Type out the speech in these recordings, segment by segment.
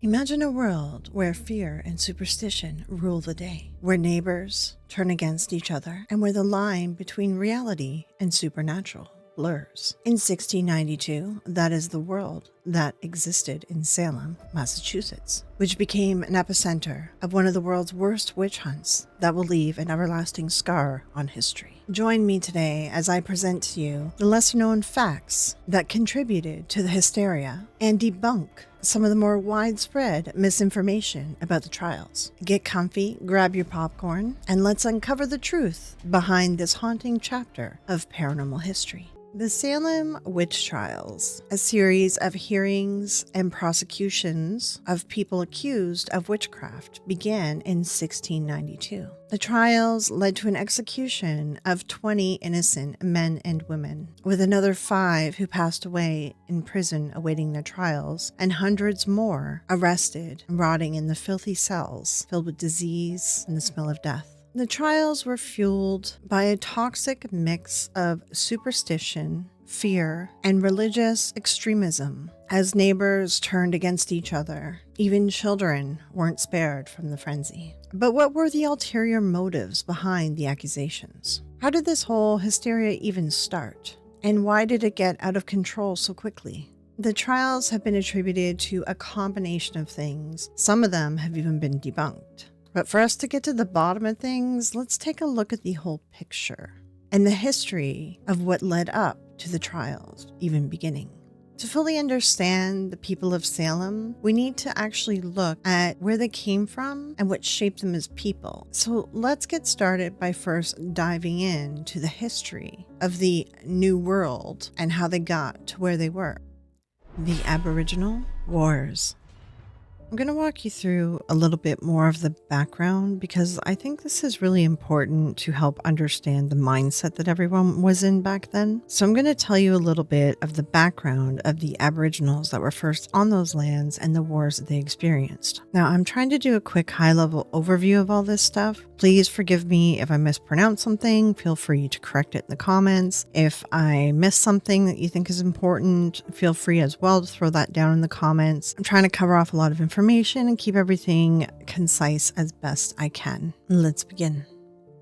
Imagine a world where fear and superstition rule the day, where neighbors turn against each other, and where the line between reality and supernatural blurs. In 1692, that is the world that existed in Salem, Massachusetts, which became an epicenter of one of the world's worst witch hunts that will leave an everlasting scar on history. Join me today as I present to you the lesser-known facts that contributed to the hysteria and debunk some of the more widespread misinformation about the trials. Get comfy, grab your popcorn, and let's uncover the truth behind this haunting chapter of paranormal history. The Salem Witch Trials, a series of hearings and prosecutions of people accused of witchcraft, began in 1692. The trials led to an execution of 20 innocent men and women, with another 5 who passed away in prison awaiting their trials, and hundreds more arrested and rotting in the filthy cells filled with disease and the smell of death. The trials were fueled by a toxic mix of superstition, fear, and religious extremism. As neighbors turned against each other, even children weren't spared from the frenzy. But what were the ulterior motives behind the accusations? How did this whole hysteria even start? And why did it get out of control so quickly? The trials have been attributed to a combination of things. Some of them have even been debunked. But for us to get to the bottom of things, let's take a look at the whole picture and the history of what led up to the trials even beginning. To fully understand the people of Salem, we need to actually look at where they came from and what shaped them as people. So let's get started by first diving into the history of the New World and how they got to where they were. The Aboriginal Wars. I'm going to walk you through a little bit more of the background because I think this is really important to help understand the mindset that everyone was in back then. So I'm going to tell you a little bit of the background of the Aboriginals that were first on those lands and the wars that they experienced. Now, I'm trying to do a quick high-level overview of all this stuff. Please forgive me if I mispronounce something. Feel free to correct it in the comments. If I miss something that you think is important, feel free as well to throw that down in the comments. I'm trying to cover off a lot of information and keep everything concise as best I can. Let's begin.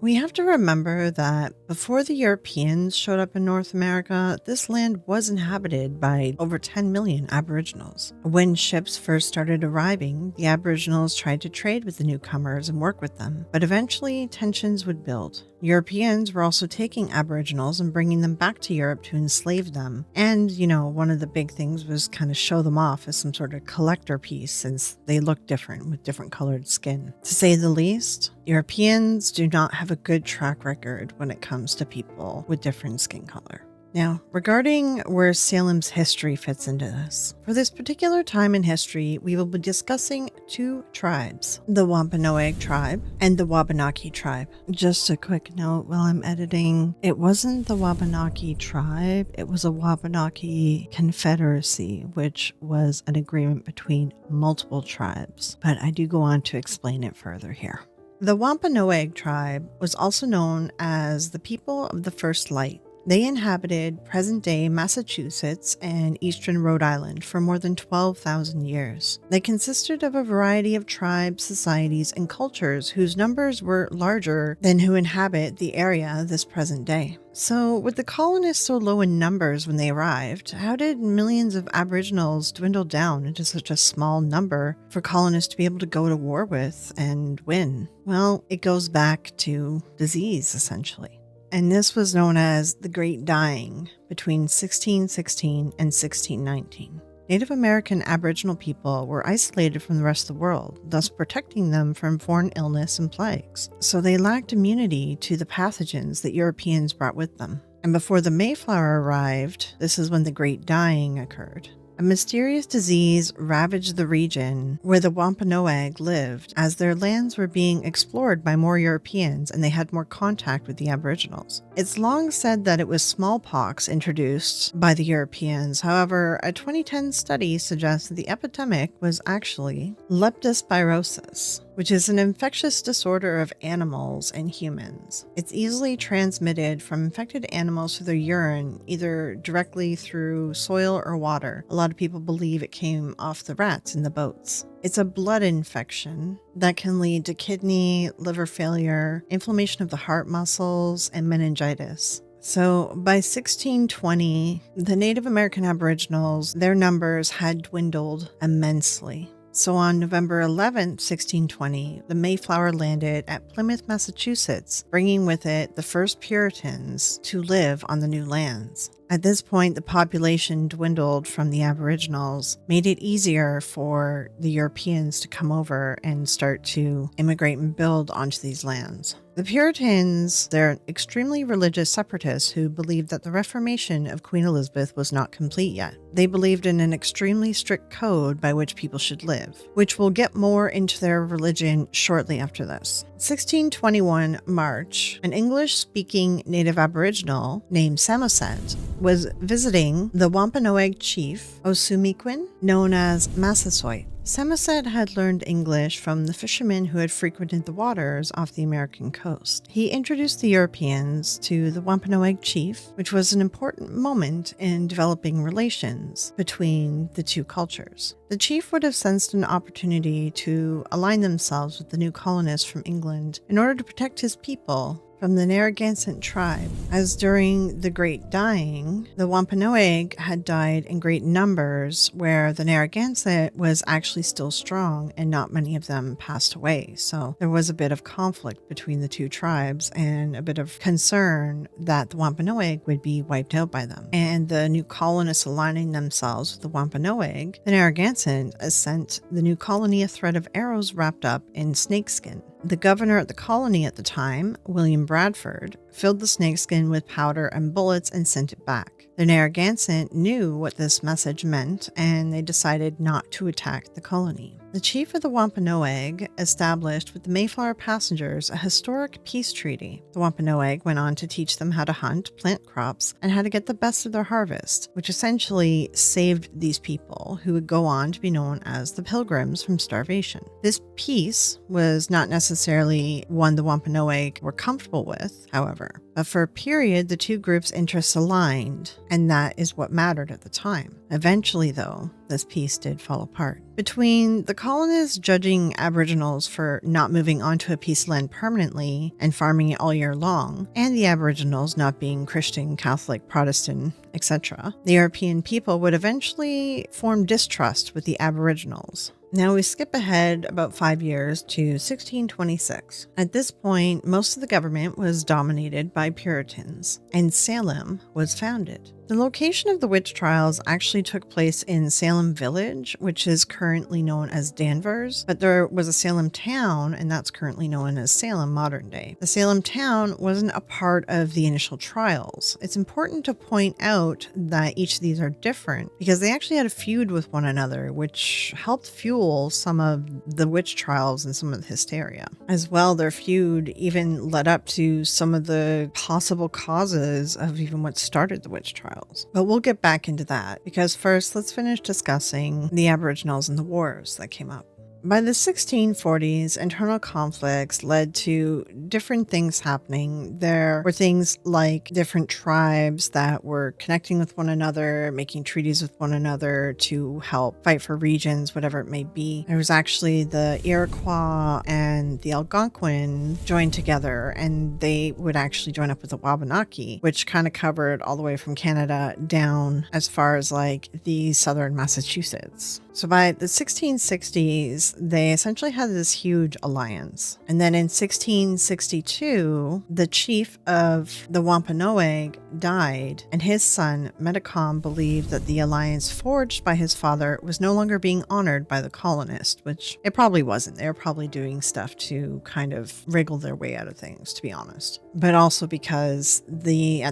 We have to remember that before the Europeans showed up in North America, this land was inhabited by over 10 million Aboriginals. When ships first started arriving, the Aboriginals tried to trade with the newcomers and work with them, but eventually tensions would build. Europeans were also taking Aboriginals and bringing them back to Europe to enslave them. And, one of the big things was kind of show them off as some sort of collector piece since they look different with different colored skin. To say the least, Europeans do not have a good track record when it comes to people with different skin color. Now, regarding where Salem's history fits into this, for this particular time in history, we will be discussing 2 tribes, the Wampanoag tribe and the Wabanaki tribe. Just a quick note while I'm editing, it wasn't the Wabanaki tribe, it was a Wabanaki confederacy, which was an agreement between multiple tribes, but I do go on to explain it further here. The Wampanoag tribe was also known as the people of the first light. They inhabited present-day Massachusetts and eastern Rhode Island for more than 12,000 years. They consisted of a variety of tribes, societies, and cultures whose numbers were larger than who inhabit the area this present day. So, with the colonists so low in numbers when they arrived, how did millions of Aboriginals dwindle down into such a small number for colonists to be able to go to war with and win? Well, it goes back to disease, essentially. And this was known as the Great Dying between 1616 and 1619. Native American Aboriginal people were isolated from the rest of the world, thus protecting them from foreign illness and plagues. So they lacked immunity to the pathogens that Europeans brought with them. And before the Mayflower arrived, this is when the Great Dying occurred. A mysterious disease ravaged the region where the Wampanoag lived as their lands were being explored by more Europeans and they had more contact with the Aboriginals. It's long said that it was smallpox introduced by the Europeans. However, a 2010 study suggests that the epidemic was actually leptospirosis. which is an infectious disorder of animals and humans. It's easily transmitted from infected animals through their urine, either directly through soil or water. A lot of people believe it came off the rats in the boats. It's a blood infection that can lead to kidney, liver failure, inflammation of the heart muscles, and meningitis. So by 1620, the Native American Aboriginals, their numbers had dwindled immensely. So on November 11th, 1620, the Mayflower landed at Plymouth, Massachusetts, bringing with it the first Puritans to live on the new lands. At this point, the population dwindled from the Aboriginals, made it easier for the Europeans to come over and start to immigrate and build onto these lands. The Puritans, they're extremely religious separatists who believed that the Reformation of Queen Elizabeth was not complete yet. They believed in an extremely strict code by which people should live, which we'll get more into their religion shortly after this. 1621 March, an English-speaking native Aboriginal named Samoset was visiting the Wampanoag chief, Osumiquin, known as Massasoit. Samoset had learned English from the fishermen who had frequented the waters off the American coast. He introduced the Europeans to the Wampanoag chief, which was an important moment in developing relations between the two cultures. The chief would have sensed an opportunity to align themselves with the new colonists from England in order to protect his people from the Narragansett tribe, as during the Great Dying, the Wampanoag had died in great numbers, where the Narragansett was actually still strong and not many of them passed away. So there was a bit of conflict between the two tribes and a bit of concern that the Wampanoag would be wiped out by them. And the new colonists aligning themselves with the Wampanoag, the Narragansett sent the new colony a thread of arrows wrapped up in snakeskin. The governor at the colony at the time, William Bradford, filled the snakeskin with powder and bullets and sent it back. The Narragansett knew what this message meant, and they decided not to attack the colony. The chief of the Wampanoag established with the Mayflower passengers a historic peace treaty. The Wampanoag went on to teach them how to hunt, plant crops, and how to get the best of their harvest, which essentially saved these people, who would go on to be known as the Pilgrims, from starvation. This peace was not necessarily one the Wampanoag were comfortable with, however, but for a period the two groups' interests aligned, and that is what mattered at the time. Eventually, though, this peace did fall apart. Between the colonists judging Aboriginals for not moving onto a piece of land permanently and farming it all year long, and the Aboriginals not being Christian, Catholic, Protestant, etc., the European people would eventually form distrust with the Aboriginals. Now we skip ahead about 5 years to 1626. At this point, most of the government was dominated by Puritans, and Salem was founded. The location of the witch trials actually took place in Salem Village, which is currently known as Danvers, but there was a Salem town, and that's currently known as Salem modern day. The Salem town wasn't a part of the initial trials. It's important to point out that each of these are different because they actually had a feud with one another, which helped fuel some of the witch trials and some of the hysteria. As well, their feud even led up to some of the possible causes of even what started the witch trials. But we'll get back into that, because first let's finish discussing the Aboriginals and the wars that came up. By the 1640s, internal conflicts led to different things happening. There were things like different tribes that were connecting with one another, making treaties with one another to help fight for regions, whatever it may be. There was actually the Iroquois and the Algonquin joined together, and they would actually join up with the Wabanaki, which kind of covered all the way from Canada down as far as like the southern Massachusetts. So by the 1660s, they essentially had this huge alliance. And then in 1662, the chief of the Wampanoag died, and his son, Metacom, believed that the alliance forged by his father was no longer being honored by the colonists, which it probably wasn't. They were probably doing stuff to kind of wriggle their way out of things, to be honest. But also because at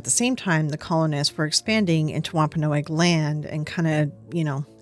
the same time, the colonists were expanding into Wampanoag land and kind of,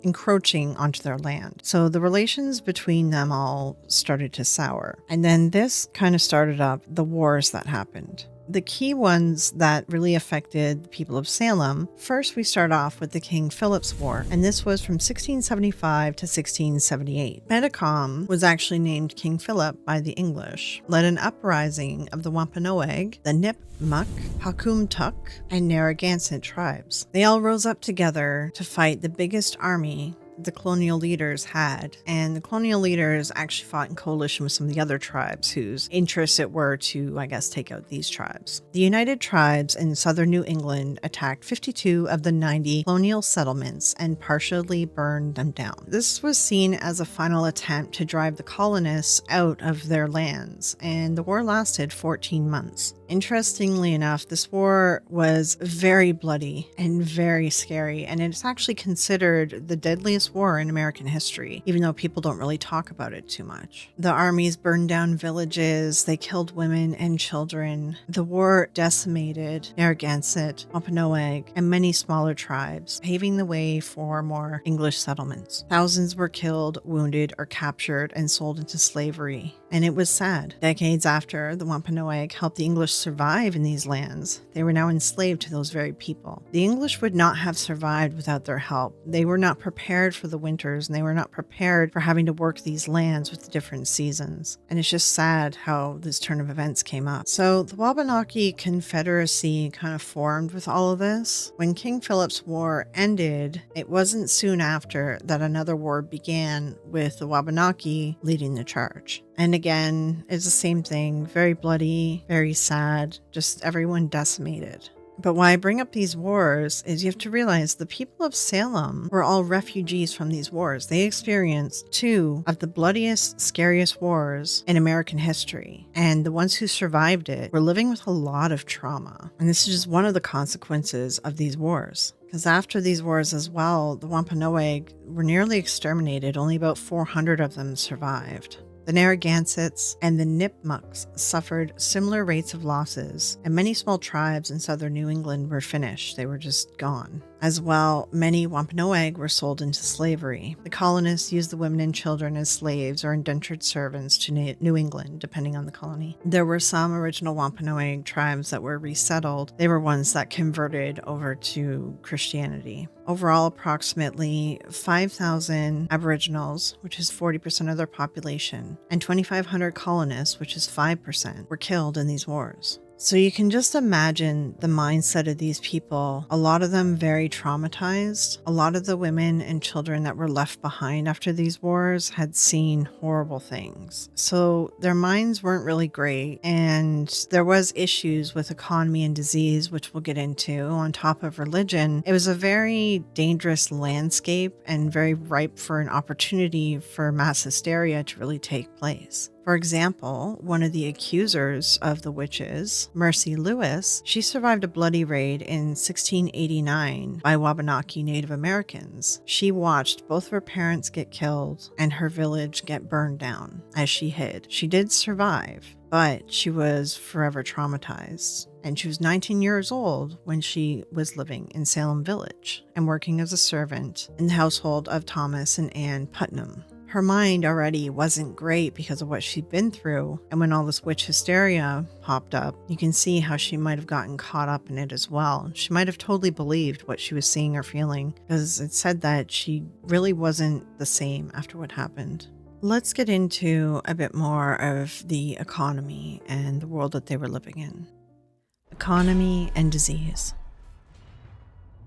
encroaching onto their land. So the relations between them all started to sour. And then this kind of started up the wars that happened. The key ones that really affected the people of Salem, first we start off with the King Philip's War, and this was from 1675 to 1678. Metacom was actually named King Philip by the English, led an uprising of the Wampanoag, the Nipmuc, Pakumtuk, and Narragansett tribes. They all rose up together to fight the biggest army the colonial leaders had, and the colonial leaders actually fought in coalition with some of the other tribes whose interests it were to, I guess, take out these tribes. The United Tribes in southern New England attacked 52 of the 90 colonial settlements and partially burned them down. This was seen as a final attempt to drive the colonists out of their lands, and the war lasted 14 months. Interestingly enough, this war was very bloody and very scary, and it's actually considered the deadliest war in American history, even though people don't really talk about it too much. The armies burned down villages, they killed women and children. The war decimated Narragansett, Wampanoag, and many smaller tribes, paving the way for more English settlements. Thousands were killed, wounded, or captured and sold into slavery. And it was sad. Decades after the Wampanoag helped the English survive in these lands, they were now enslaved to those very people. The English would not have survived without their help. They were not prepared for the winters, and they were not prepared for having to work these lands with the different seasons. And it's just sad how this turn of events came up. So the Wabanaki Confederacy kind of formed with all of this. When King Philip's War ended, it wasn't soon after that another war began with the Wabanaki leading the charge. And again, it's the same thing, very bloody, very sad, just everyone decimated. But why I bring up these wars is you have to realize the people of Salem were all refugees from these wars. They experienced two of the bloodiest, scariest wars in American history. And the ones who survived it were living with a lot of trauma. And this is just one of the consequences of these wars. Because after these wars as well, the Wampanoag were nearly exterminated. Only about 400 of them survived. The Narragansetts and the Nipmucs suffered similar rates of losses, and many small tribes in southern New England were finished. They were just gone. As well, many Wampanoag were sold into slavery. The colonists used the women and children as slaves or indentured servants to New England, depending on the colony. There were some original Wampanoag tribes that were resettled. They were ones that converted over to Christianity. Overall, approximately 5,000 Aboriginals, which is 40% of their population, and 2,500 colonists, which is 5%, were killed in these wars. So you can just imagine the mindset of these people, a lot of them very traumatized. A lot of the women and children that were left behind after these wars had seen horrible things. So their minds weren't really great, and there was issues with economy and disease, which we'll get into. On top of religion, it was a very dangerous landscape and very ripe for an opportunity for mass hysteria to really take place. For example, one of the accusers of the witches, Mercy Lewis, she survived a bloody raid in 1689 by Wabanaki Native Americans. She watched both of her parents get killed and her village get burned down as she hid. She did survive, but she was forever traumatized. And she was 19 years old when she was living in Salem Village and working as a servant in the household of Thomas and Ann Putnam. Her mind already wasn't great because of what she'd been through, and when all this witch hysteria popped up, you can see how she might have gotten caught up in it as well. She might have totally believed what she was seeing or feeling, because it said that she really wasn't the same after what happened. Let's get into a bit more of the economy and the world that they were living in. Economy and disease.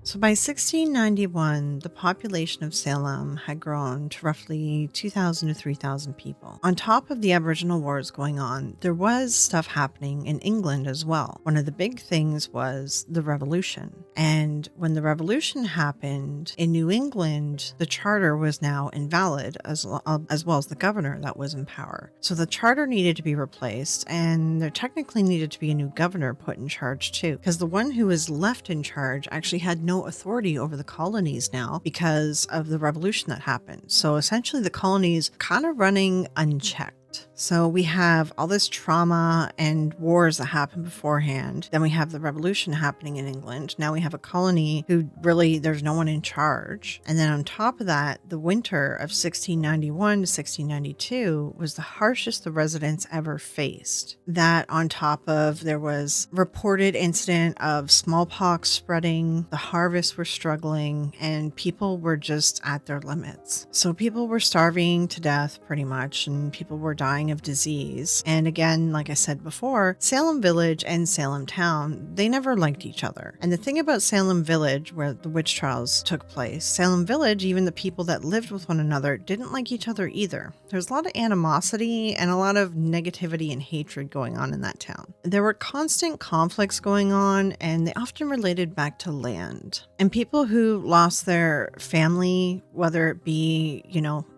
So by 1691, the population of Salem had grown to roughly 2,000 to 3,000 people. On top of the Aboriginal Wars going on, there was stuff happening in England as well. One of the big things was the Revolution. And when the Revolution happened in New England, the charter was now invalid, as well as the governor that was in power. So the charter needed to be replaced, and there technically needed to be a new governor put in charge too, because the one who was left in charge actually had no authority over the colonies now because of the revolution that happened. So essentially the colonies kind of running unchecked. So we have all this trauma and wars that happened beforehand. Then we have the revolution happening in England. Now we have a colony who really, there's no one in charge. And then on top of that, the winter of 1691 to 1692 was the harshest the residents ever faced. That on top of, there was reported incident of smallpox spreading, the harvests were struggling, and people were just at their limits. So people were starving to death pretty much, and people were dying of disease. And again, like I said before, Salem Village and Salem Town, they never liked each other. And the thing about Salem Village, where the witch trials took place, Salem Village, even the people that lived with one another, didn't like each other either. There was a lot of animosity and a lot of negativity and hatred going on in that town. There were constant conflicts going on, and they often related back to land. And people who lost their family, whether it be,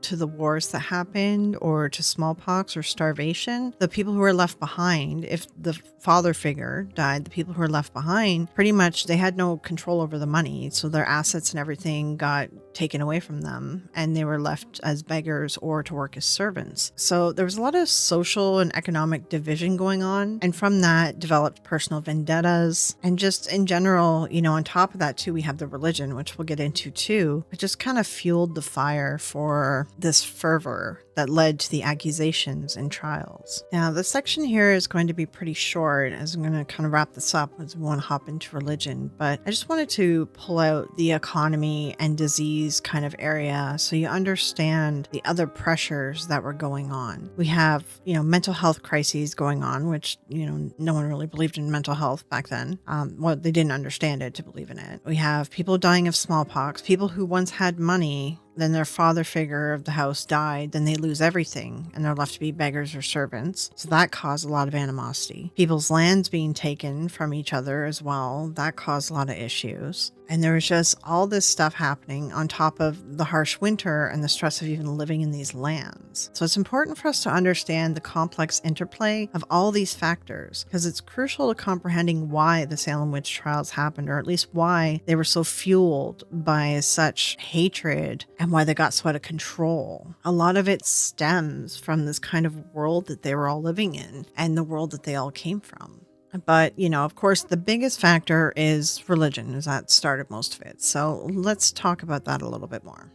to the wars that happened or to smallpox or starvation, the people who were left behind, if the father figure died, the people who were left behind, pretty much they had no control over the money. So their assets and everything got taken away from them, and they were left as beggars or to work as servants. So there was a lot of social and economic division going on, and from that developed personal vendettas, and just in general, on top of that too, we have the religion, which we'll get into too. It just kind of fueled the fire for this fervor that led to the accusations and trials. Now, this section here is going to be pretty short, as I'm going to kind of wrap this up as we want to hop into religion, but I just wanted to pull out the economy and disease kind of area so you understand the other pressures that were going on. We have, mental health crises going on, which, no one really believed in mental health back then. They didn't understand it to believe in it. We have people dying of smallpox, people who once had money, then their father figure of the house died, then they lose everything and they're left to be beggars or servants. So that caused a lot of animosity. People's lands being taken from each other as well, that caused a lot of issues. And there was just all this stuff happening on top of the harsh winter and the stress of even living in these lands. So it's important for us to understand the complex interplay of all these factors, because it's crucial to comprehending why the Salem witch trials happened, or at least why they were so fueled by such hatred and why they got so out of control. A lot of it stems from this kind of world that they were all living in and the world that they all came from. But, of course, the biggest factor is religion, as that started most of it. So let's talk about that a little bit more.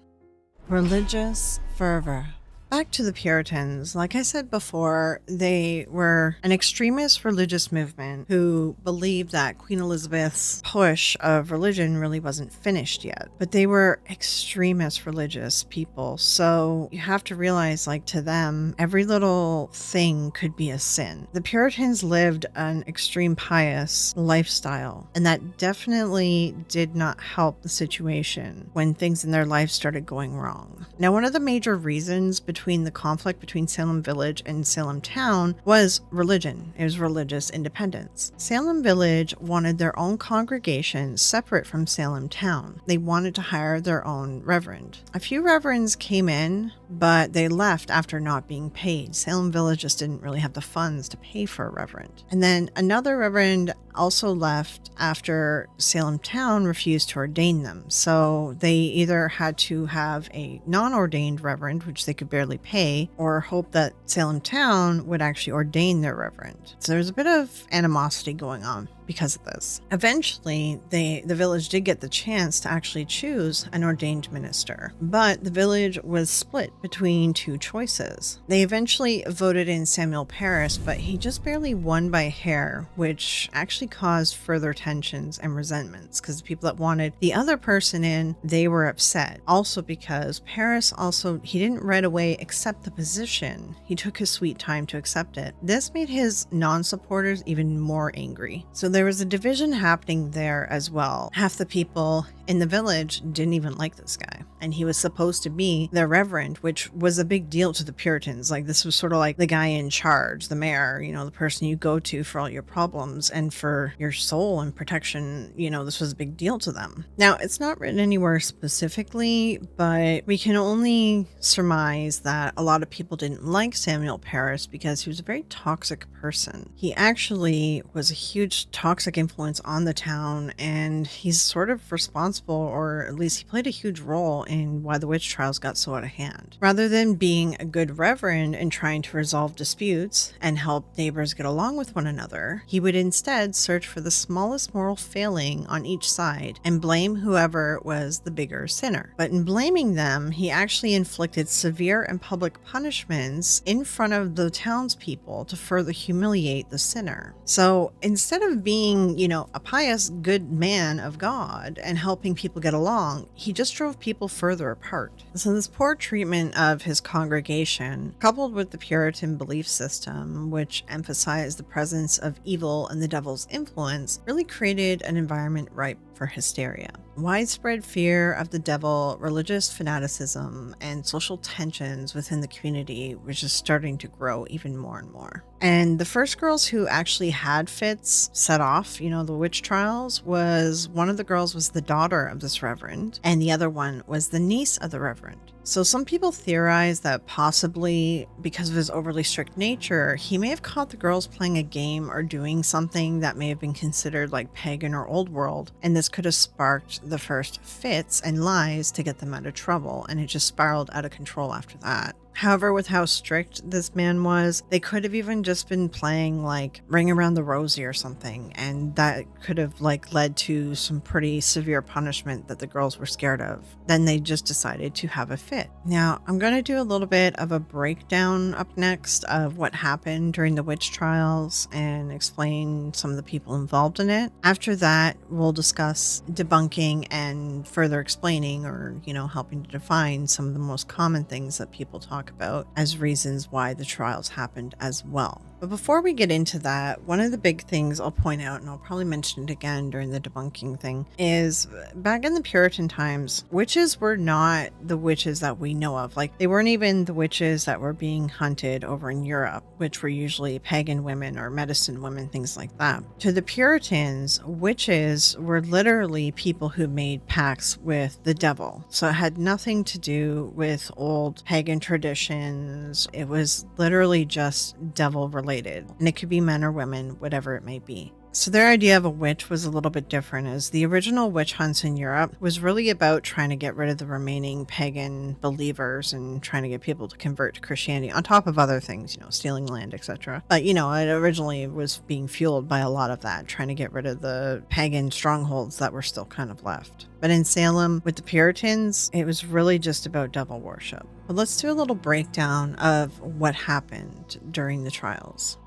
Religious fervor. Back to the Puritans. Like I said before, they were an extremist religious movement who believed that Queen Elizabeth's push of religion really wasn't finished yet. But they were extremist religious people. So you have to realize, to them, every little thing could be a sin. The Puritans lived an extreme pious lifestyle, and that definitely did not help the situation when things in their life started going wrong. Now, one of the major reasons between the conflict between Salem Village and Salem Town was religion. It was religious independence. Salem Village wanted their own congregation separate from Salem Town. They wanted to hire their own reverend. A few reverends came in, but they left after not being paid. Salem Village just didn't really have the funds to pay for a reverend. And then another reverend also left after Salem Town refused to ordain them. So they either had to have a non-ordained reverend, which they could barely pay, or hope that Salem Town would actually ordain their reverend. So there's a bit of animosity going on because of this. Eventually, the village did get the chance to actually choose an ordained minister, but the village was split between two choices. They eventually voted in Samuel Parris, but he just barely won by a hair, which actually caused further tensions and resentments, because the people that wanted the other person in, they were upset. Also because Parris he didn't right away accept the position. He took his sweet time to accept it. This made his non-supporters even more angry. So there was a division happening there as well. Half the people in the village didn't even like this guy, and he was supposed to be their reverend, which was a big deal to the Puritans. This was sort of like the guy in charge, the mayor, the person you go to for all your problems and for your soul and protection. This was a big deal to them. Now, it's not written anywhere specifically, but we can only surmise that a lot of people didn't like Samuel Parris because he was a very toxic person. He actually was a huge toxic influence on the town, and he's sort of responsible, or at least he played a huge role in why the witch trials got so out of hand. Rather than being a good reverend and trying to resolve disputes and help neighbors get along with one another, he would instead search for the smallest moral failing on each side and blame whoever was the bigger sinner. But in blaming them, he actually inflicted severe and public punishments in front of the townspeople to further humiliate the sinner. So instead of being, a pious good man of God and helping people get along, he just drove people further apart. So this poor treatment of his congregation, coupled with the Puritan belief system, which emphasized the presence of evil and the devil's influence, really created an environment ripe for hysteria. Widespread fear of the devil, religious fanaticism, and social tensions within the community was just starting to grow even more and more. And the first girls who actually had fits set off, the witch trials, one of the girls was the daughter of this reverend, and the other one was the niece of the reverend. So some people theorize that possibly because of his overly strict nature, he may have caught the girls playing a game or doing something that may have been considered like pagan or old world, and this could have sparked the first fits and lies to get them out of trouble, and it just spiraled out of control after that. However, with how strict this man was, they could have even just been playing like Ring Around the Rosie or something, and that could have led to some pretty severe punishment that the girls were scared of. Then they just decided to have a fit. Now, I'm going to do a little bit of a breakdown up next of what happened during the witch trials and explain some of the people involved in it. After that, we'll discuss debunking and further explaining or, helping to define some of the most common things that people talk about as reasons why the trials happened as well. But before we get into that, one of the big things I'll point out, and I'll probably mention it again during the debunking thing, is back in the Puritan times, witches were not the witches that we know of. They weren't even the witches that were being hunted over in Europe, which were usually pagan women or medicine women, things like that. To the Puritans, witches were literally people who made pacts with the devil. So it had nothing to do with old pagan traditions. It was literally just devil related. And it could be men or women, whatever it may be. So their idea of a witch was a little bit different, as the original witch hunts in Europe was really about trying to get rid of the remaining pagan believers and trying to get people to convert to Christianity, on top of other things, stealing land, etc. But, it originally was being fueled by a lot of that, trying to get rid of the pagan strongholds that were still kind of left. But in Salem, with the Puritans, it was really just about devil worship. But let's do a little breakdown of what happened during the trials.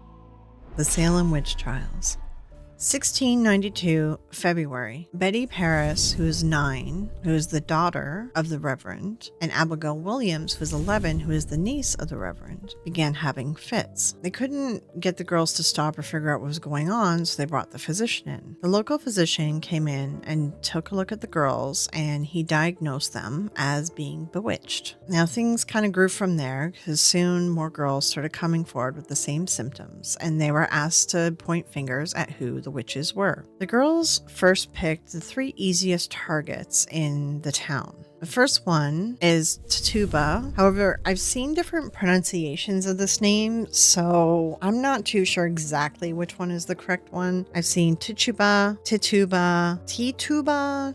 The Salem Witch Trials. 1692, February, Betty Paris, who is 9, who is the daughter of the Reverend, and Abigail Williams, who is 11, who is the niece of the Reverend, began having fits. They couldn't get the girls to stop or figure out what was going on, so they brought the physician in. The local physician came in and took a look at the girls, and he diagnosed them as being bewitched. Now, things kind of grew from there, because soon more girls started coming forward with the same symptoms, and they were asked to point fingers at who the witches were. The girls first picked the 3 easiest targets in the town. The first one is Tituba. However, I've seen different pronunciations of this name, so I'm not too sure exactly which one is the correct one. I've seen Tituba, Tituba.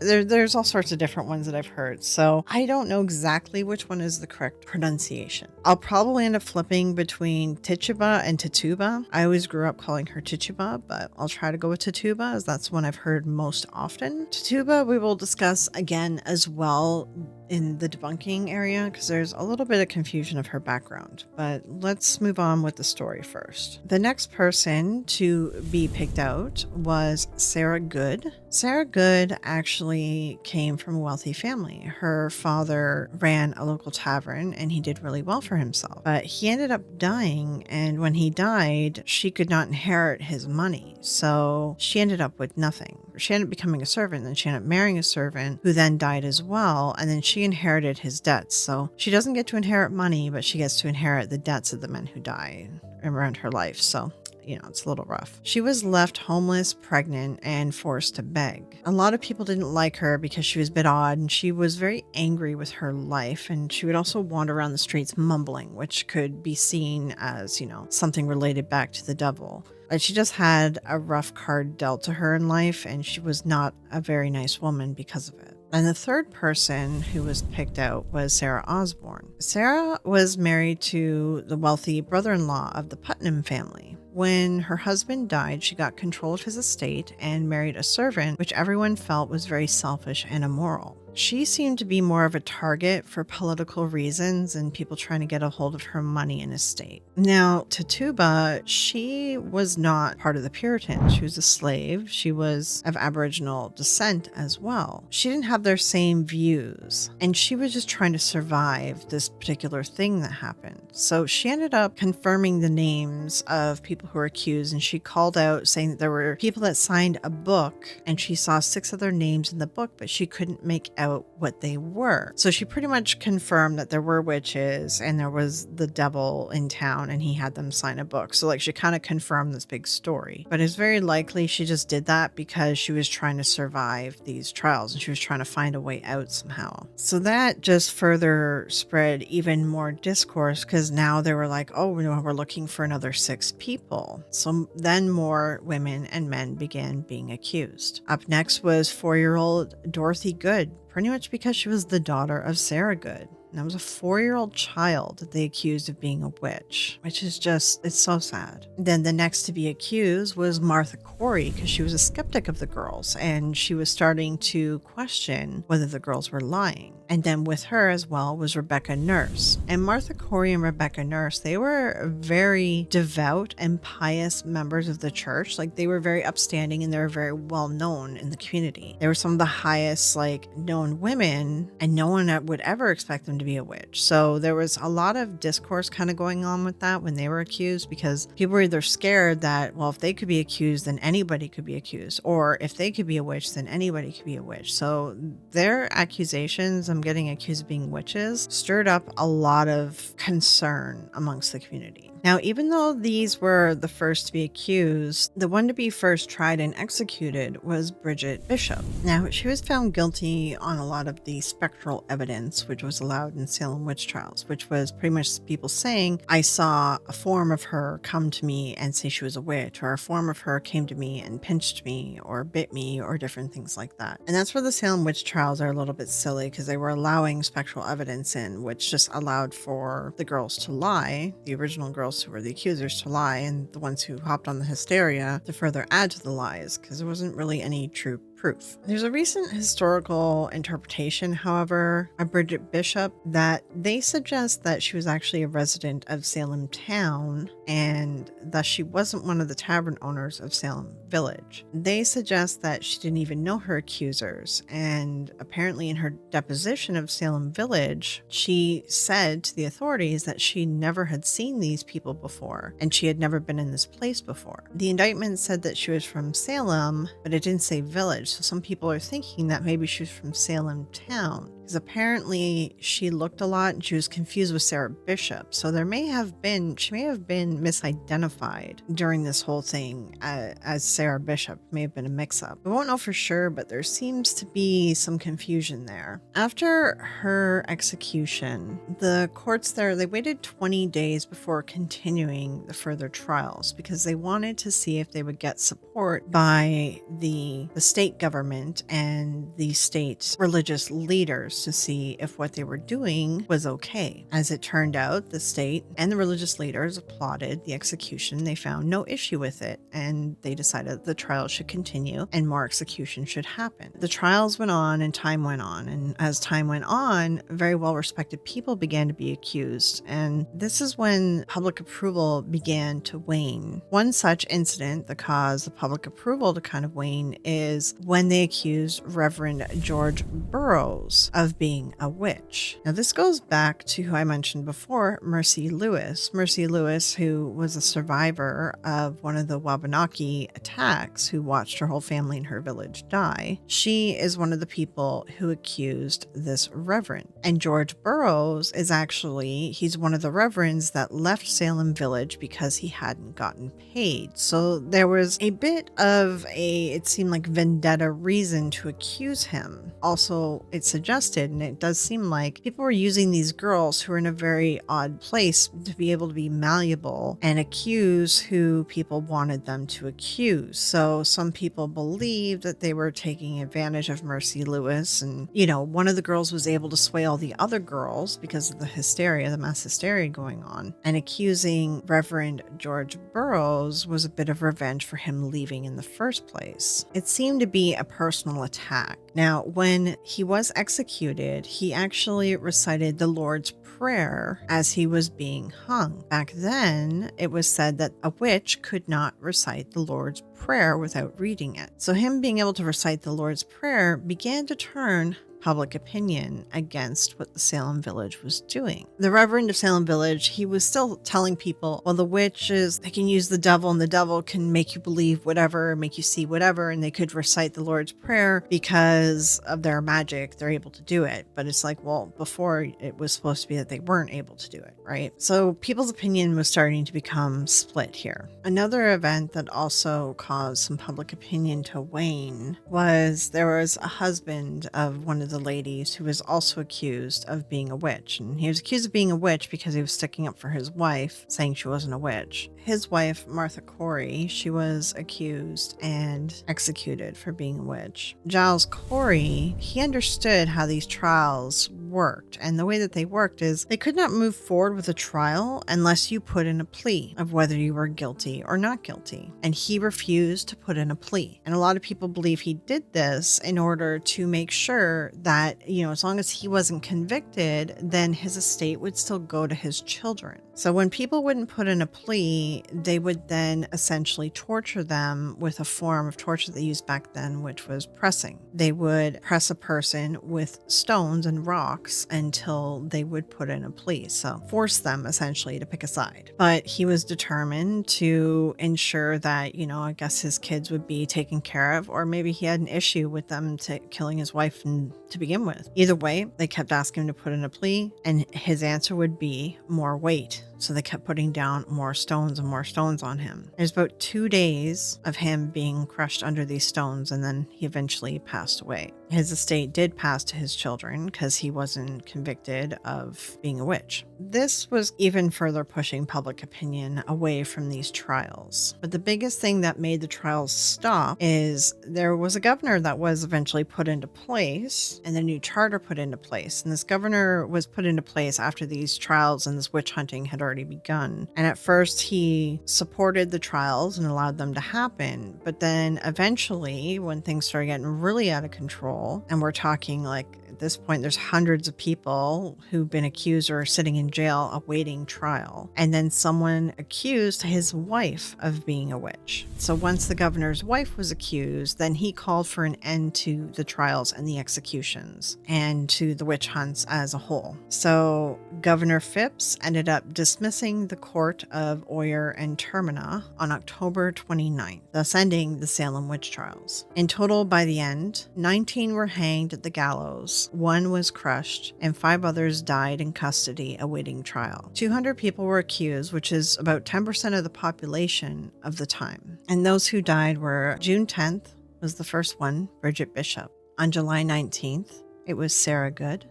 There's all sorts of different ones that I've heard, so I don't know exactly which one is the correct pronunciation. I'll probably end up flipping between Tituba and Tituba. I always grew up calling her Tituba, but I'll try to go with Tituba, as that's one I've heard most often. Tituba we will discuss again as well in the debunking area, because there's a little bit of confusion of her background. But let's move on with the story first. The next person to be picked out was Sarah Good. Sarah Good actually came from a wealthy family. Her father ran a local tavern and he did really well for himself. But he ended up dying, and when he died, she could not inherit his money. So she ended up with nothing. She ended up becoming a servant, and she ended up marrying a servant who then died as well, and then she inherited his debts. So she doesn't get to inherit money, but she gets to inherit the debts of the men who died around her life. So it's a little rough. She was left homeless, pregnant, and forced to beg. A lot of people didn't like her because she was a bit odd, and she was very angry with her life, and she would also wander around the streets mumbling, which could be seen as, something related back to the devil. But she just had a rough card dealt to her in life, and she was not a very nice woman because of it. And the third person who was picked out was Sarah Osborne. Sarah was married to the wealthy brother-in-law of the Putnam family. When her husband died, she got control of his estate and married a servant, which everyone felt was very selfish and immoral. She seemed to be more of a target for political reasons and people trying to get a hold of her money and estate. Now, Tituba, she was not part of the Puritans. She was a slave. She was of Aboriginal descent as well. She didn't have their same views, and she was just trying to survive this particular thing that happened. So she ended up confirming the names of people who were accused, and she called out saying that there were people that signed a book, and she saw 6 other names in the book, but she couldn't make out what they were. So she pretty much confirmed that there were witches and there was the devil in town, and he had them sign a book. So she kind of confirmed this big story. But it's very likely she just did that because she was trying to survive these trials and she was trying to find a way out somehow. So that just further spread even more discourse, because now they were like, oh, we're looking for another 6 people. So then more women and men began being accused. Up next was 4-year-old Dorothy Good, pretty much because she was the daughter of Sarah Good. And that was a 4-year-old child that they accused of being a witch, which is just, it's so sad. Then the next to be accused was Martha Corey, because she was a skeptic of the girls and she was starting to question whether the girls were lying. And then with her as well was Rebecca Nurse. And Martha Corey and Rebecca Nurse, they were very devout and pious members of the church. They were very upstanding and they were very well known in the community. They were some of the highest known women, and no one would ever expect them to be a witch. So there was a lot of discourse kind of going on with that when they were accused, because people were either scared that, well, if they could be accused, then anybody could be accused, or if they could be a witch, then anybody could be a witch. So their accusations, I'm getting accused of being witches, stirred up a lot of concern amongst the community. Now, even though these were the first to be accused, the one to be first tried and executed was Bridget Bishop. Now, she was found guilty on a lot of the spectral evidence, which was allowed in Salem witch trials, which was pretty much people saying, I saw a form of her come to me and say she was a witch, or a form of her came to me and pinched me or bit me, or different things like that. And that's where the Salem witch trials are a little bit silly, because they were allowing spectral evidence in, which just allowed for the girls to lie, the original girls who were the accusers to lie, and the ones who hopped on the hysteria to further add to the lies, because there wasn't really any true proof. There's a recent historical interpretation, however, of Bridget Bishop that they suggest that she was actually a resident of Salem town, and thus she wasn't one of the tavern owners of Salem village. They suggest that she didn't even know her accusers, and apparently in her deposition of Salem village, she said to the authorities that she never had seen these people before, and she had never been in this place before. The indictment said that she was from Salem, but it didn't say village. So some people are thinking that maybe she was from Salem town, because apparently she looked a lot and she was confused with Sarah Bishop. So she may have been misidentified during this whole thing as Sarah Bishop. May have been a mix-up. We won't know for sure, but there seems to be some confusion there. After her execution, the courts there, they waited 20 days before continuing the further trials, because they wanted to see if they would get support by the state government and the state's religious leaders to see if what they were doing was okay. As it turned out, the state and the religious leaders applauded the execution. They found no issue with it, and they decided the trial should continue and more execution should happen. The trials went on and time went on, and as time went on, very well-respected people began to be accused, and this is when public approval began to wane. One such incident that caused the public approval to kind of wane is when they accused Reverend George Burroughs of of being a witch. Now, this goes back to who I mentioned before, Mercy Lewis. Mercy Lewis, who was a survivor of one of the Wabanaki attacks, who watched her whole family in her village die. She is one of the people who accused this reverend. And George Burroughs is actually, he's one of the reverends that left Salem Village because he hadn't gotten paid. So there was a bit of it seemed like vendetta reason to accuse him. Also, it suggested, and it does seem like people were using these girls who are in a very odd place to be able to be malleable and accuse who people wanted them to accuse. So some people believed that they were taking advantage of Mercy Lewis, and one of the girls was able to sway all the other girls because of the hysteria, the mass hysteria going on, and accusing Reverend George Burroughs was a bit of revenge for him leaving in the first place. It seemed to be a personal attack. Now, when he was executed, he actually recited the Lord's Prayer as he was being hung. Back then, it was said that a witch could not recite the Lord's Prayer without reading it. So him being able to recite the Lord's Prayer began to turn public opinion against what the Salem Village was doing. The Reverend of Salem Village, he was still telling people, well, the witches, they can use the devil, and the devil can make you believe whatever, make you see whatever, and they could recite the Lord's Prayer because of their magic, they're able to do it. But it's like, well, before it was supposed to be that they weren't able to do it, right? So people's opinion was starting to become split here. Another event that also caused some public opinion to wane was there was a husband of one of the ladies who was also accused of being a witch. And he was accused of being a witch because he was sticking up for his wife, saying she wasn't a witch. His wife, Martha Corey, she was accused and executed for being a witch. Giles Corey, he understood how these trials worked, and the way that they worked is they could not move forward with a trial unless you put in a plea of whether you were guilty or not guilty, and he refused to put in a plea. And a lot of people believe he did this in order to make sure that, as long as he wasn't convicted, then his estate would still go to his children. So when people wouldn't put in a plea, they would then essentially torture them with a form of torture they used back then, which was pressing. They would press a person with stones and rocks until they would put in a plea. So force them essentially to pick a side. But he was determined to ensure that, I guess his kids would be taken care of, or maybe he had an issue with them killing his wife to begin with. Either way, they kept asking him to put in a plea, and his answer would be more weight. So they kept putting down more stones and more stones on him. There's about 2 days of him being crushed under these stones, and then he eventually passed away. His estate did pass to his children because he wasn't convicted of being a witch. This was even further pushing public opinion away from these trials. But the biggest thing that made the trials stop is there was a governor that was eventually put into place, and the new charter put into place. And this governor was put into place after these trials and this witch hunting had already begun. And at first he supported the trials and allowed them to happen. But then eventually, when things started getting really out of control, and we're talking like at this point, there's hundreds of people who've been accused or are sitting in jail awaiting trial. And then someone accused his wife of being a witch. So once the governor's wife was accused, then he called for an end to the trials and the executions and to the witch hunts as a whole. So Governor Phipps ended up dismissing the court of Oyer and Termina on October 29th, thus ending the Salem witch trials. In total, by the end, 19 were hanged at the gallows, 1 was crushed, and 5 others died in custody awaiting trial. 200 people were accused, which is about 10% of the population of the time. And those who died were June 10th was the first one, Bridget Bishop. On July 19th, it was Sarah Good,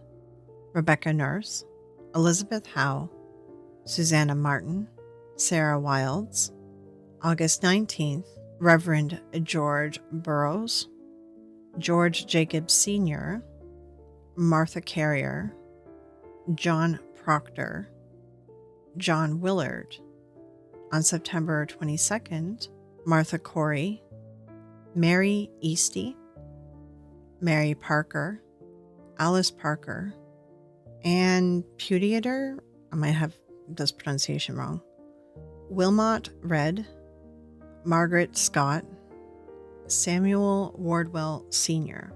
Rebecca Nurse, Elizabeth Howe, Susanna Martin, Sarah Wilds. August 19th, Reverend George Burroughs, George Jacobs Sr., Martha Carrier, John Proctor, John Willard. On September 22nd, Martha Corey, Mary Easty, Mary Parker, Alice Parker, Anne Putiator, I might have this pronunciation wrong, Wilmot Red, Margaret Scott, Samuel Wardwell Sr.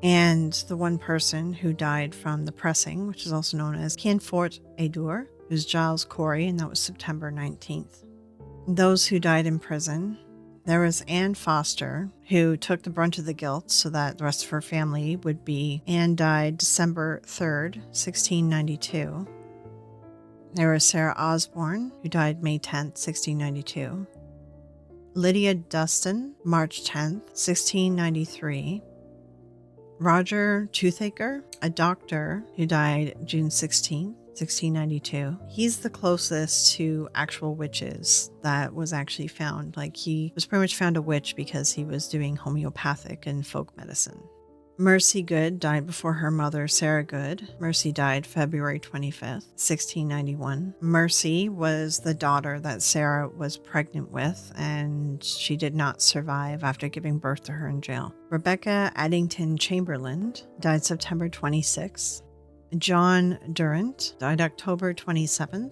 and the one person who died from the pressing, which is also known as Canfort Adur, who's Giles Corey, and that was September 19th. Those who died in prison, there was Anne Foster, who took the brunt of the guilt so that the rest of her family would be. Anne died December 3rd, 1692. There was Sarah Osborne, who died May 10th, 1692. Lydia Dustin, March 10th, 1693. Roger Toothaker, a doctor who died June 16th, 1692. He's the closest to actual witches that was actually found. Like, he was pretty much found a witch because he was doing homeopathic and folk medicine. Mercy Good died before her mother, Sarah Good. Mercy died February 25th, 1691. Mercy was the daughter that Sarah was pregnant with, and she did not survive after giving birth to her in jail. Rebecca Addington Chamberlain died September 26th. John Durant died October 27th.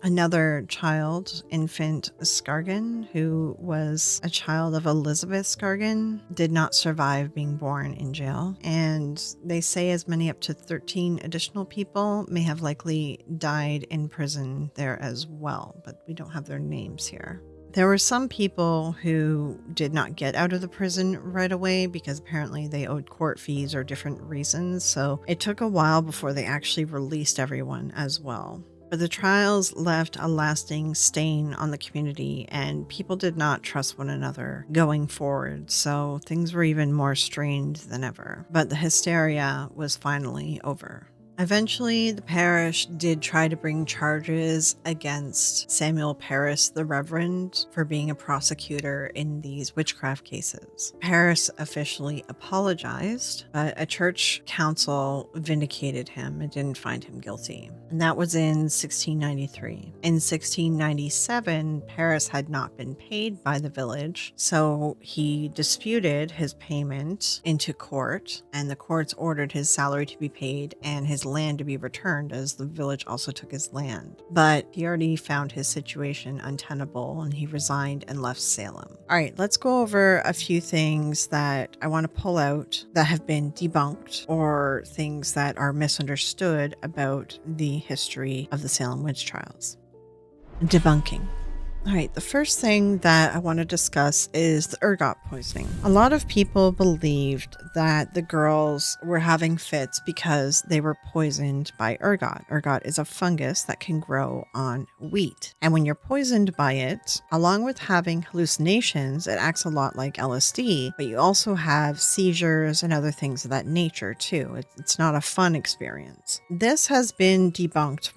Another child, infant Scargan, who was a child of Elizabeth Scargan, did not survive being born in jail. And they say as many up to 13 additional people may have likely died in prison there as well, but we don't have their names here. There were some people who did not get out of the prison right away because apparently they owed court fees or different reasons, so it took a while before they actually released everyone as well. But the trials left a lasting stain on the community, and people did not trust one another going forward, so things were even more strained than ever. But the hysteria was finally over. Eventually, the parish did try to bring charges against Samuel Parris the Reverend for being a prosecutor in these witchcraft cases. Parris officially apologized, but a church council vindicated him and didn't find him guilty. And that was in 1693. In 1697, Parris had not been paid by the village, so he disputed his payment into court, and the courts ordered his salary to be paid and his land to be returned, as the village also took his land. But he already found his situation untenable and he resigned and left Salem. All right, let's go over a few things that I want to pull out that have been debunked or things that are misunderstood about the history of the Salem witch trials. Debunking. All right, the first thing that I want to discuss is the ergot poisoning. A lot of people believed that the girls were having fits because they were poisoned by ergot. Ergot is a fungus that can grow on wheat. And when you're poisoned by it, along with having hallucinations, it acts a lot like LSD, but you also have seizures and other things of that nature too. It's not a fun experience. This has been debunked.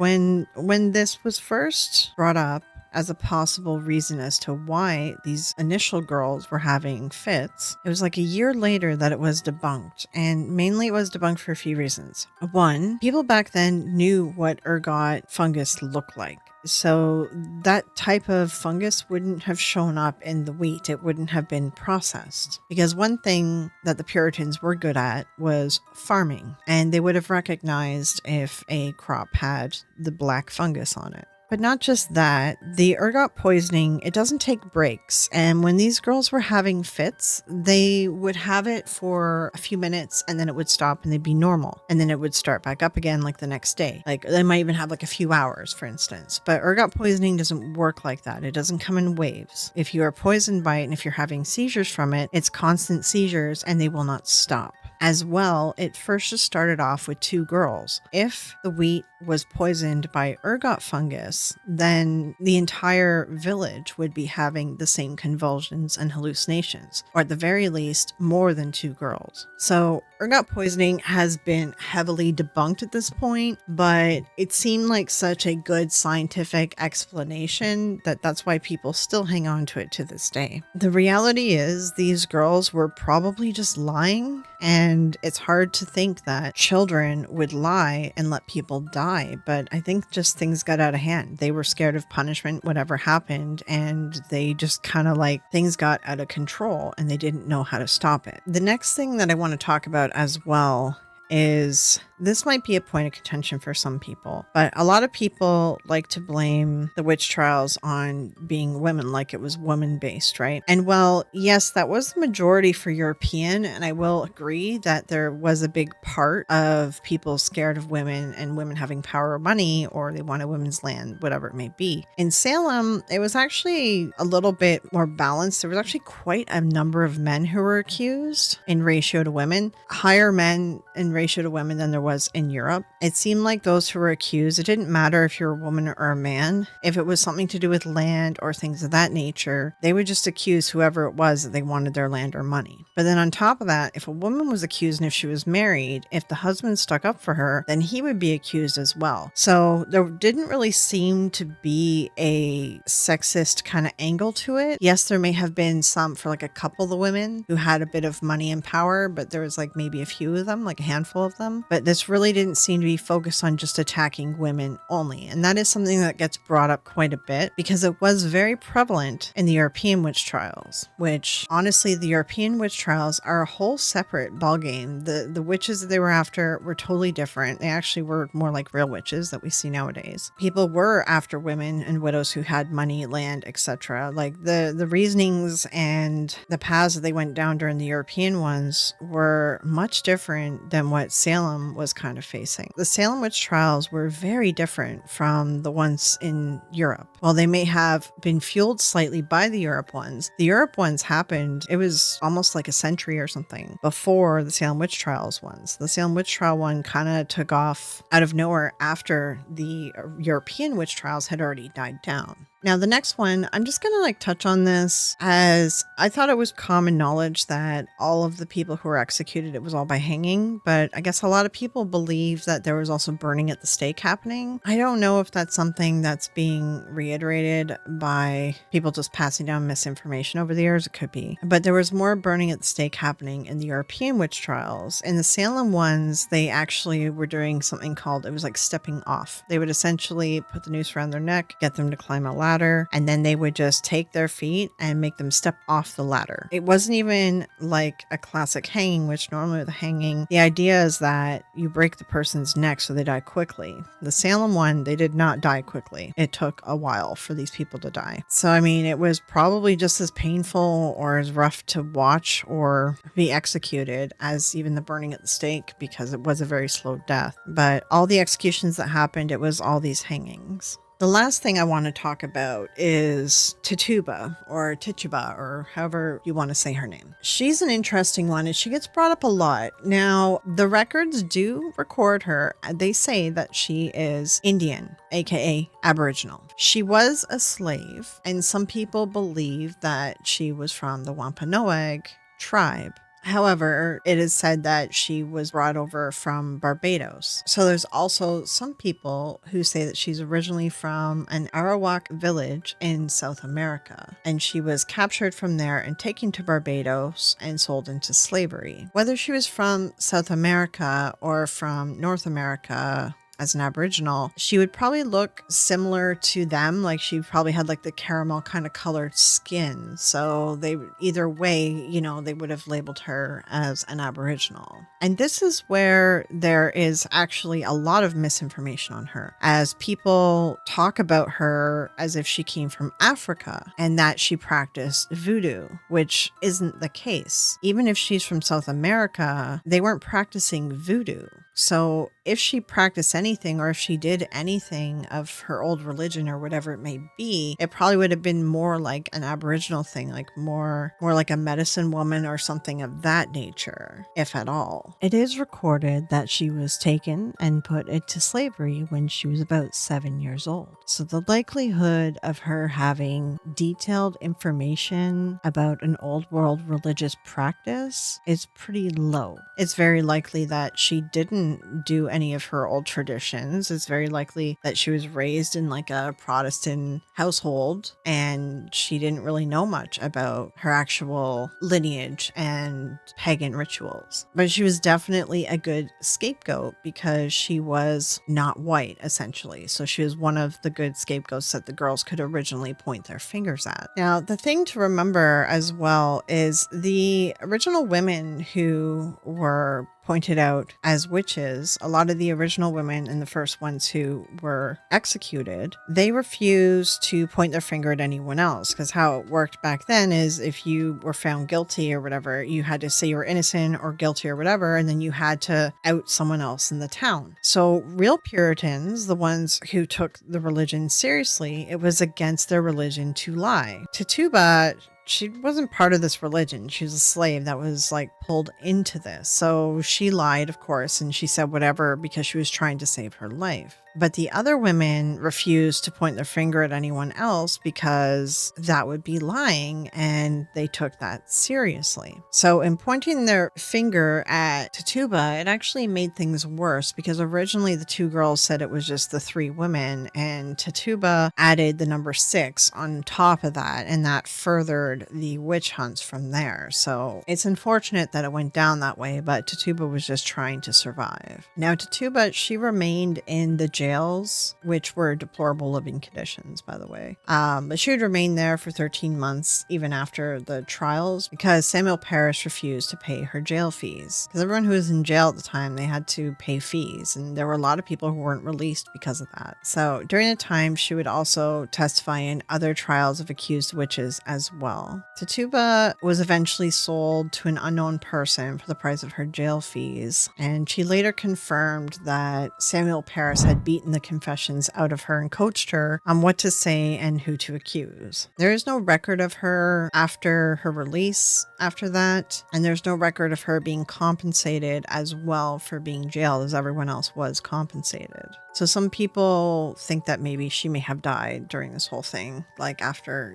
When this was first brought up as a possible reason as to why these initial girls were having fits, it was like a year later that it was debunked, and mainly it was debunked for a few reasons. One, people back then knew what ergot fungus looked like. So that type of fungus wouldn't have shown up in the wheat. It wouldn't have been processed. Because one thing that the Puritans were good at was farming, and they would have recognized if a crop had the black fungus on it. But not just that, the ergot poisoning, it doesn't take breaks. And when these girls were having fits, they would have it for a few minutes and then it would stop and they'd be normal. And then it would start back up again like the next day. Like they might even have like a few hours, for instance. But ergot poisoning doesn't work like that. It doesn't come in waves. If you are poisoned by it and if you're having seizures from it, it's constant seizures and they will not stop. As well, it first just started off with 2 girls. If the wheat was poisoned by ergot fungus, then the entire village would be having the same convulsions and hallucinations, or at the very least, more than 2 girls. So ergot poisoning has been heavily debunked at this point, but it seemed like such a good scientific explanation that that's why people still hang on to it to this day. The reality is these girls were probably just lying, and it's hard to think that children would lie and let people die, but I think just things got out of hand. They were scared of punishment, whatever happened, and they just kind of like things got out of control and they didn't know how to stop it. The next thing that I want to talk about as well is This might be a point of contention for some people, but a lot of people like to blame the witch trials on being women, like it was woman-based, right? And well, yes, that was the majority for European, and I will agree that there was a big part of people scared of women and women having power or money, or they wanted women's land, whatever it may be. In Salem, it was actually a little bit more balanced. There was actually quite a number of men who were accused in ratio to women, higher men in ratio to women than there was in Europe. It seemed like those who were accused, it didn't matter if you're a woman or a man. If it was something to do with land or things of that nature, they would just accuse whoever it was that they wanted their land or money. But then on top of that, if a woman was accused and if she was married, if the husband stuck up for her, then he would be accused as well. So there didn't really seem to be a sexist kind of angle to it. Yes, there may have been some for like a couple of the women who had a bit of money and power, but there was like maybe a few of them, like a handful of them. But this really didn't seem to be focused on just attacking women only. And that is something that gets brought up quite a bit because it was very prevalent in the European witch trials, which honestly, the European witch trials are a whole separate ballgame. The witches that they were after were totally different. They actually were more like real witches that we see nowadays. People were after women and widows who had money, land, etc. Like the reasonings and the paths that they went down during the European ones were much different than what Salem was kind of facing. The Salem witch trials were very different from the ones in Europe. While they may have been fueled slightly by the Europe ones happened, it was almost like a century or something before the Salem witch trials ones. The Salem witch trial one kind of took off out of nowhere after the European witch trials had already died down. Now, the next one, I'm just going to touch on this as I thought it was common knowledge that all of the people who were executed, it was all by hanging. But I guess a lot of people believe that there was also burning at the stake happening. I don't know if that's something that's being reiterated by people just passing down misinformation over the years. It could be. But there was more burning at the stake happening in the European witch trials. In the Salem ones, they actually were doing something called, it was like stepping off. They would essentially put the noose around their neck, get them to climb a ladder, and then they would just take their feet and make them step off the ladder. It wasn't even like a classic hanging, which normally with a hanging, the idea is that you break the person's neck so they die quickly. The Salem one, they did not die quickly. It took a while for these people to die. So, I mean, it was probably just as painful or as rough to watch or be executed as even the burning at the stake because it was a very slow death. But all the executions that happened, it was all these hangings. The last thing I want to talk about is Tituba or Tituba or however you want to say her name. She's an interesting one and she gets brought up a lot. Now, the records do record her. They say that she is Indian, aka Aboriginal. She was a slave and some people believe that she was from the Wampanoag tribe. However, it is said that she was brought over from Barbados. So there's also some people who say that she's originally from an Arawak village in South America, and she was captured from there and taken to Barbados and sold into slavery. Whether she was from South America or from North America, as an Aboriginal, she would probably look similar to them. Like she probably had like the caramel kind of colored skin. So they either way, you know, they would have labeled her as an Aboriginal. And this is where there is actually a lot of misinformation on her, as people talk about her as if she came from Africa and that she practiced voodoo, which isn't the case. Even if she's from South America, they weren't practicing voodoo. So if she practiced anything or if she did anything of her old religion or whatever it may be, it probably would have been more like an Aboriginal thing, like more like a medicine woman or something of that nature, if at all. It is recorded that she was taken and put into slavery when she was about 7 years old. So the likelihood of her having detailed information about an old world religious practice is pretty low. It's very likely that she didn't do any of her old traditions. It's very likely that she was raised in like a Protestant household and she didn't really know much about her actual lineage and pagan rituals. But she was definitely a good scapegoat because she was not white, essentially. So she was one of the good scapegoats that the girls could originally point their fingers at. Now, the thing to remember as well is the original women who were pointed out as witches, a lot of the original women and the first ones who were executed, they refused to point their finger at anyone else, because how it worked back then is if you were found guilty or whatever, you had to say you were innocent or guilty or whatever, and then you had to out someone else in the town. So real Puritans, the ones who took the religion seriously, it was against their religion to lie. Tituba, she wasn't part of this religion. She was a slave that was like pulled into this. So she lied, of course, and she said whatever because she was trying to save her life. But the other women refused to point their finger at anyone else because that would be lying, and they took that seriously. So in pointing their finger at Tituba, it actually made things worse because originally the two girls said it was just the three women, and Tituba added the number 6 on top of that, and that furthered the witch hunts from there. So it's unfortunate that it went down that way, but Tituba was just trying to survive. Now Tituba, she remained in the jails, which were deplorable living conditions, by the way. But she would remain there for 13 months, even after the trials, because Samuel Parris refused to pay her jail fees. Because everyone who was in jail at the time, they had to pay fees, and there were a lot of people who weren't released because of that. So during the time, she would also testify in other trials of accused witches as well. Tituba was eventually sold to an unknown person for the price of her jail fees, and she later confirmed that Samuel Parris had beaten the confessions out of her and coached her on what to say and who to accuse. There is no record of her after her release after that, and there's no record of her being compensated as well for being jailed as everyone else was compensated. So some people think that maybe she may have died during this whole thing, like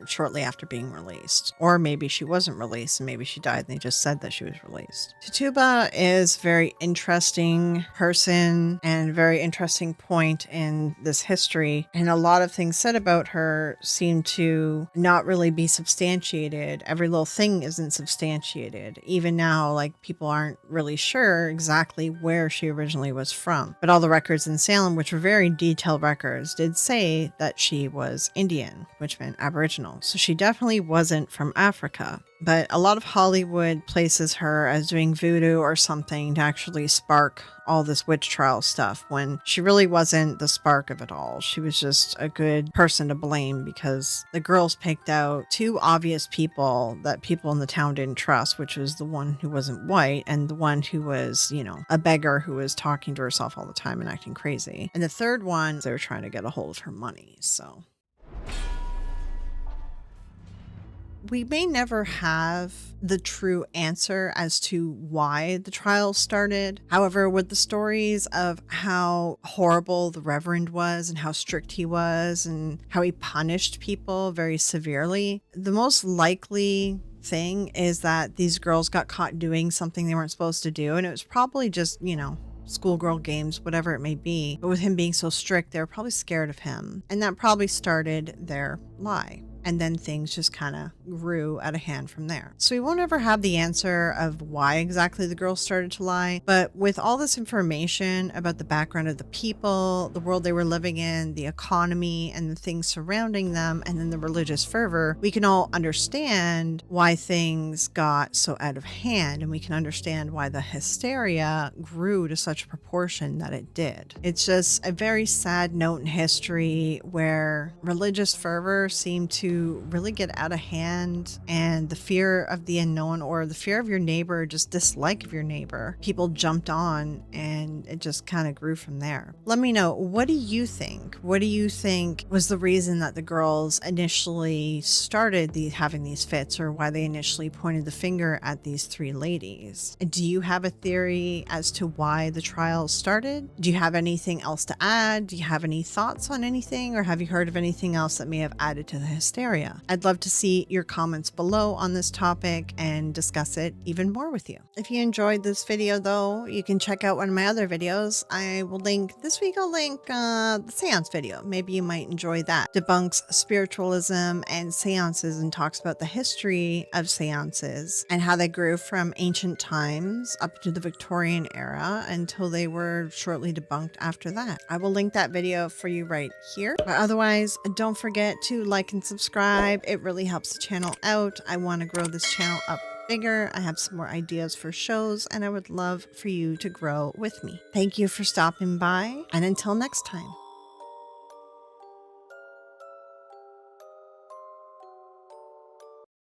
shortly after being released. Or maybe she wasn't released and maybe she died and they just said that she was released. Tituba is a very interesting person and very interesting point in this history. And a lot of things said about her seem to not really be substantiated. Every little thing isn't substantiated. Even now, like, people aren't really sure exactly where she originally was from. But all the records in Salem, which were very detailed records, did say that she was Indian, which meant Aboriginal. So she definitely wasn't from Africa. But a lot of Hollywood places her as doing voodoo or something to actually spark all this witch trial stuff, when she really wasn't the spark of it all. She was just a good person to blame because the girls picked out two obvious people that people in the town didn't trust, which was the one who wasn't white and the one who was, a beggar who was talking to herself all the time and acting crazy. And the third one, they were trying to get a hold of her money. So we may never have the true answer as to why the trial started. However, with the stories of how horrible the Reverend was and how strict he was and how he punished people very severely, the most likely thing is that these girls got caught doing something they weren't supposed to do, and it was probably just, schoolgirl games, whatever it may be. But with him being so strict, they were probably scared of him, and that probably started their lie. And then things just kind of grew out of hand from there. So we won't ever have the answer of why exactly the girls started to lie. But with all this information about the background of the people, the world they were living in, the economy, and the things surrounding them, and then the religious fervor, we can all understand why things got so out of hand. And we can understand why the hysteria grew to such a proportion that it did. It's just a very sad note in history where religious fervor seemed to really get out of hand, and the fear of the unknown or the fear of your neighbor, just dislike of your neighbor, people jumped on, and it just kind of grew from there. Let me know, what do you think? What do you think was the reason that the girls initially started having these fits, or why they initially pointed the finger at these three ladies? Do you have a theory as to why the trials started? Do you have anything else to add? Do you have any thoughts on anything, or have you heard of anything else that may have added to the hysteria? I'd love to see your comments below on this topic and discuss it even more with you. If you enjoyed this video though, you can check out one of my other videos. I will link, this week I'll link the seance video. Maybe you might enjoy that. Debunks spiritualism and seances and talks about the history of seances and how they grew from ancient times up to the Victorian era until they were shortly debunked after that. I will link that video for you right here. But otherwise, don't forget to like and subscribe. It really helps the channel out. I want to grow this channel up bigger. I have some more ideas for shows, and I would love for you to grow with me. Thank you for stopping by, and until next time.